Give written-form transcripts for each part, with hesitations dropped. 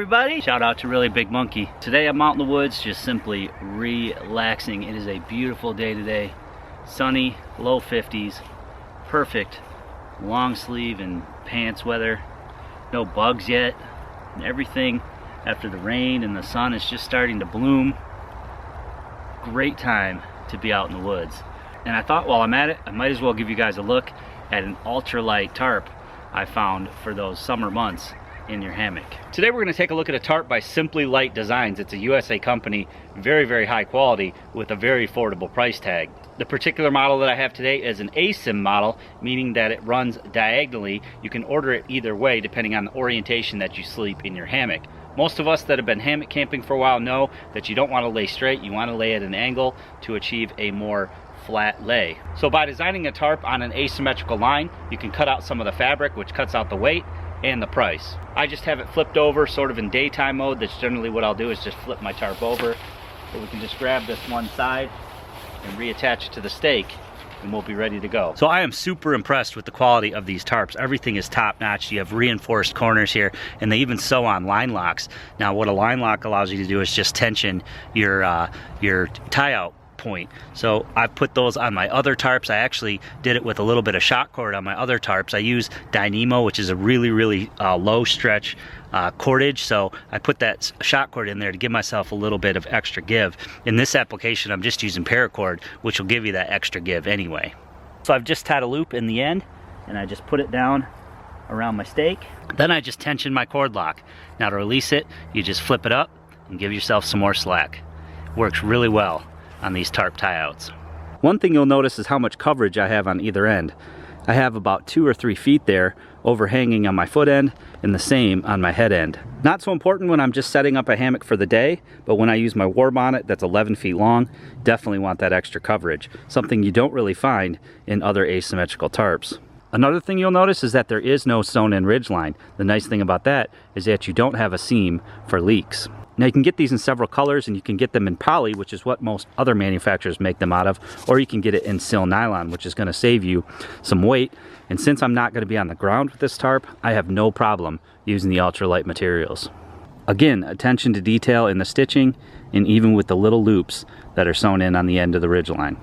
everybody. Shout out to Really Big Monkey. Today I'm out in the woods just simply relaxing. It is a beautiful day today. Sunny, low 50s, perfect long sleeve and pants weather. No bugs yet. And everything after the rain and the sun is just starting to bloom. Great time to be out in the woods. And I thought while I'm at it, I might as well give you guys a look at an ultralight tarp I found for those summer months in your hammock. Today we're going to take a look at a tarp by Simply Light Designs. It's a USA company, very high quality with a very affordable price tag. The particular model that I have today is an ASIM model, meaning that it runs diagonally. You can order it either way depending on the orientation that you sleep in your hammock. Most of us that have been hammock camping for a while know that you don't want to lay straight, you want to lay at an angle to achieve a more flat lay. So by designing a tarp on an asymmetrical line, you can cut out some of the fabric, which cuts out the weight and the price. I just have it flipped over sort of in daytime mode. That's generally what I'll do, is just flip my tarp over. So we can just grab this one side and reattach it to the stake and we'll be ready to go. So I am super impressed with the quality of these tarps. Everything is top notch. You have reinforced corners here and they even sew on line locks. Now what a line lock allows you to do is just tension your tie out point. So I've put those on my other tarps. I actually did it with a little bit of shock cord on my other tarps. I use Dynamo, which is a really low stretch cordage, so I put that shock cord in there to give myself a little bit of extra give. In this application I'm just using paracord, which will give you that extra give anyway. So I've just tied a loop in the end and I just put it down around my stake. Then I just tension my cord lock. Now to release it, you just flip it up and give yourself some more slack. Works really well on these tarp tie-outs. One thing you'll notice is how much coverage I have on either end. I have about 2 or 3 feet there overhanging on my foot end and the same on my head end. Not so important when I'm just setting up a hammock for the day, but when I use my war bonnet that's 11 feet long, definitely want that extra coverage. Something you don't really find in other asymmetrical tarps. Another thing you'll notice is that there is no sewn-in ridge line. The nice thing about that is that you don't have a seam for leaks. Now you can get these in several colors and you can get them in poly, which is what most other manufacturers make them out of, or you can get it in sil nylon, which is going to save you some weight. And since I'm not going to be on the ground with this tarp, I have no problem using the ultralight materials. Again, attention to detail in the stitching and even with the little loops that are sewn in on the end of the ridge line.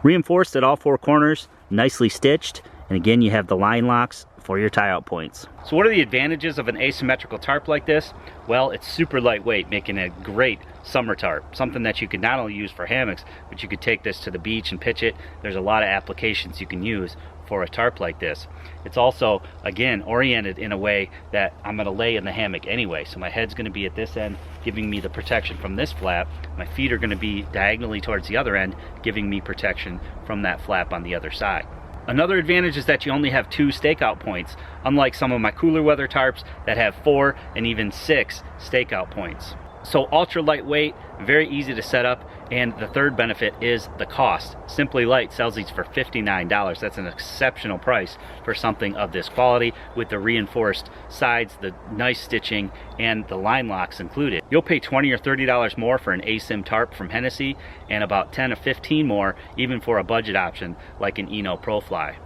Reinforced at all 4 corners, nicely stitched, and again you have the line locks for your tie-out points. So what are the advantages of an asymmetrical tarp like this? Well, it's super lightweight, making it a great summer tarp. Something that you could not only use for hammocks, but you could take this to the beach and pitch it. There's a lot of applications you can use for a tarp like this. It's also, again, oriented in a way that I'm gonna lay in the hammock anyway. So my head's gonna be at this end, giving me the protection from this flap. My feet are gonna be diagonally towards the other end, giving me protection from that flap on the other side. Another advantage is that you only have 2 stakeout points, unlike some of my cooler weather tarps that have 4 and even 6 stakeout points. So ultra lightweight, very easy to set up, and the third benefit is the cost. Simply Light sells these for $59. That's an exceptional price for something of this quality with the reinforced sides, the nice stitching, and the line locks included. You'll pay $20 or $30 more for an ASIM tarp from Hennessy and about 10 or 15 more even for a budget option like an Eno ProFly.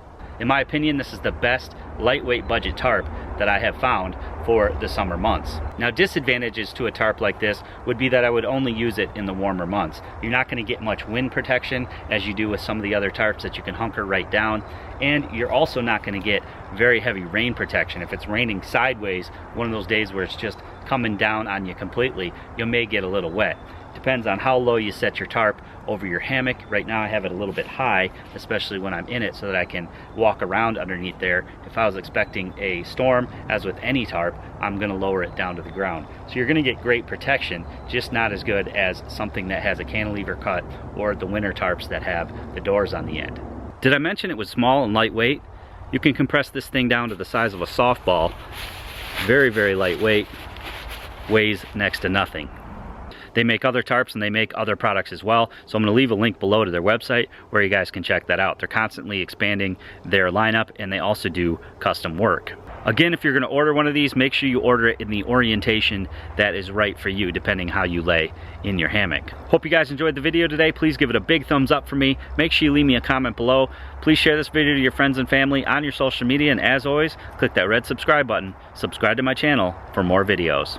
In my opinion, this is the best lightweight budget tarp that I have found for the summer months. Now, disadvantages to a tarp like this would be that I would only use it in the warmer months. You're not going to get much wind protection as you do with some of the other tarps that you can hunker right down, and you're also not going to get very heavy rain protection. If it's raining sideways, one of those days where it's just coming down on you completely, you may get a little wet. Depends on how low you set your tarp over your hammock. Right now I have it a little bit high, especially when I'm in it, so that I can walk around underneath there. If I was expecting a storm, as with any tarp, I'm going to lower it down to the ground. So you're going to get great protection, just not as good as something that has a cantilever cut or the winter tarps that have the doors on the end. Did I mention it was small and lightweight? You can compress this thing down to the size of a softball. Very lightweight, weighs next to nothing. They make other tarps and they make other products as well. So I'm going to leave a link below to their website where you guys can check that out. They're constantly expanding their lineup and they also do custom work. Again, if you're going to order one of these, make sure you order it in the orientation that is right for you, depending how you lay in your hammock. Hope you guys enjoyed the video today. Please give it a big thumbs up for me. Make sure you leave me a comment below. Please share this video to your friends and family on your social media. And as always, click that red subscribe button. Subscribe to my channel for more videos.